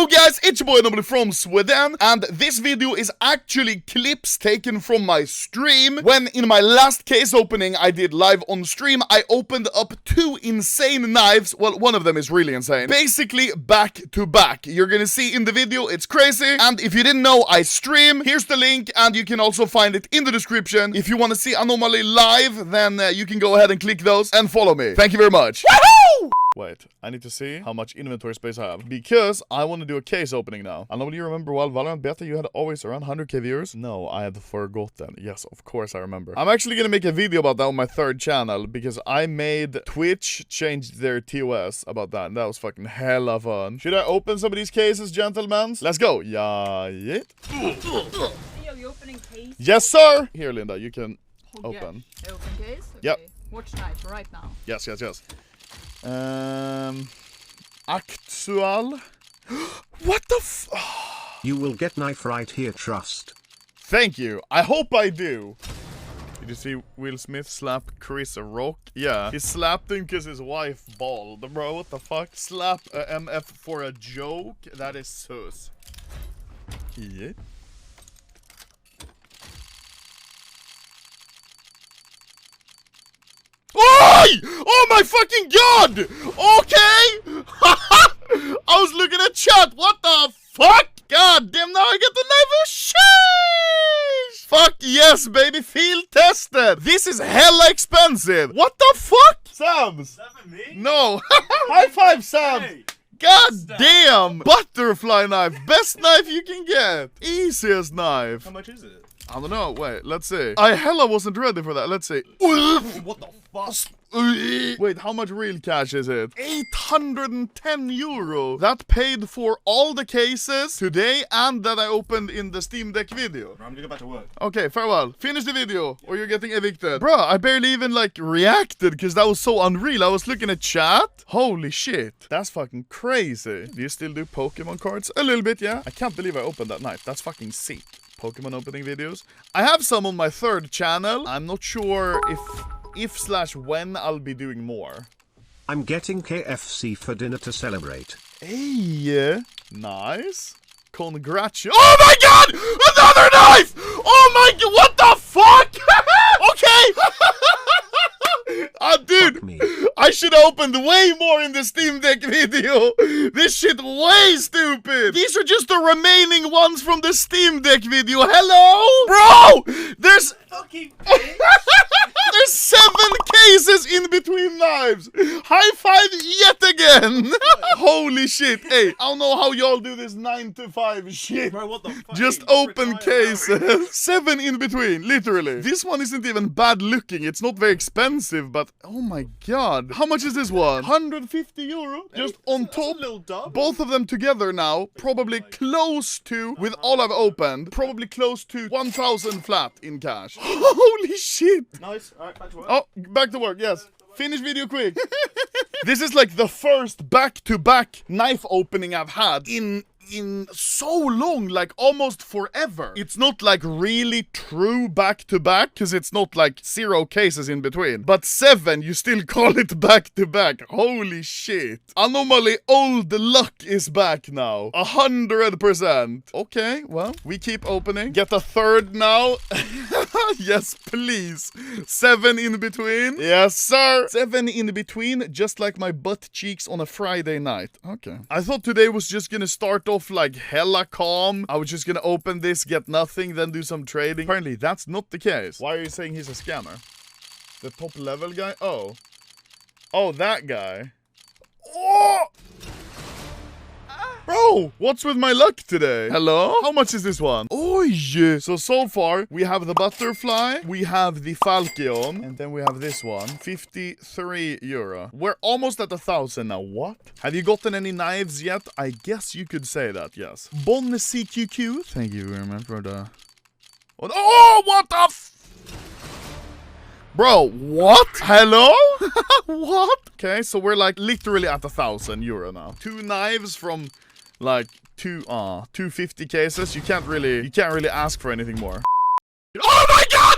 Hello guys, it's your boy Anomaly from Sweden, and this video is actually clips taken from my stream. When in my last case opening I did live on stream, I opened up two insane knives. Well, one of them is really insane. Basically back to back. You're gonna see in the video, it's crazy. And if you didn't know, I stream. Here's the link, and you can also find it in the description. If you want to see Anomaly live, then you can go ahead and click those and follow me. Thank you very much. Woohoo! Wait, I need to see how much inventory space I have, because I want to do a case opening now. And nobody remember while Valorant Beta you had always around 100k viewers? No, I had forgotten. Yes, of course I remember. I'm actually gonna make a video about that on my third channel, because I made Twitch change their TOS about that, and that was fucking hella fun. Should I open some of these cases, gentlemen? Let's go. Yeah. Hey, are you opening case? Yes, sir! Here, Linda, you can open. Open case? Okay. Yep. Watch knife right now. Yes. Actual. What the f- You will get knife right here, trust. Thank you. I hope I do. Did you see Will Smith slap Chris Rock? Yeah, he slapped him because his wife bald. Bro, what the fuck? Slap a MF for a joke? That is sus. Yeah. Oi! Oh my fucking god! Okay! I was looking at chat. What the fuck? God damn, now I get the knife. Sheesh! Fuck yes, baby. Field tested. This is hella expensive. What the fuck? Sams. Me? No. High five, Sams. Hey. God damn. Butterfly knife. Best knife you can get. Easiest knife. How much is it? I don't know. Wait, let's see. I hella wasn't ready for that. Let's see. What the fuck? Wait, how much real cash is it? 810 euro. That paid for all the cases today and that I opened in the Steam Deck video. I'm gonna go back to work. Okay, farewell. Finish the video or you're getting evicted. Bruh, I barely even like reacted because that was so unreal. I was looking at chat. Holy shit. That's fucking crazy. Do you still do Pokemon cards? A little bit, yeah. I can't believe I opened that knife. That's fucking sick. Pokemon opening videos. I have some on my third channel. I'm not sure if/when I'll be doing more. I'm getting KFC for dinner to celebrate. Hey, nice. Congrats. Oh my god! Another knife! Oh my god, what the fuck? Okay! Dude, I should have opened way more in the Steam Deck video. This shit way stupid. These are just the remaining ones from the Steam Deck video. Hello? Bro! There's Fucking there's 7 cases in between knives. High five yet again. Holy shit. Hey, I don't know how y'all do this 9 to 5 shit. Bro, what the fuck? Just open cases. 7 in between, literally. This one isn't even bad looking. It's not very expensive, but oh my god. How much is this one? 150 euro? Just on top. Both of them together now, probably close to, with all I've opened, probably close to 1,000 flat in cash. Holy shit. Nice. Alright, back to work. Oh, back to work, yes. Finish video quick. This is like the first back-to-back knife opening I've had in so long, like almost forever. It's not like really true back-to-back, because it's not like 0 cases in between. But 7, you still call it back-to-back. Holy shit. Anomaly old luck is back now. 100%. Okay, well, we keep opening. Get a third now. Yes, please. 7 in between. Yes, sir. 7 in between, just like my butt cheeks on a Friday night. Okay. I thought today was just gonna start off like hella calm. I was just gonna open this, get nothing, then do some trading. Apparently, that's not the case. Why are you saying he's a scammer? The top level guy? Oh. Oh, that guy. Oh! Bro, what's with my luck today? Hello? How much is this one? Oh, yeah. So far, we have the butterfly, we have the falcon, and then we have this one. 53 euro. We're almost at 1,000 now. What? Have you gotten any knives yet? I guess you could say that, yes. Bon CQQ. Thank you very much for the... Oh, what the f... Bro, what? Hello? What? Okay, so we're like literally at 1,000 euro now. 2 knives from... like 250 cases. You can't really ask for anything more. Oh my god!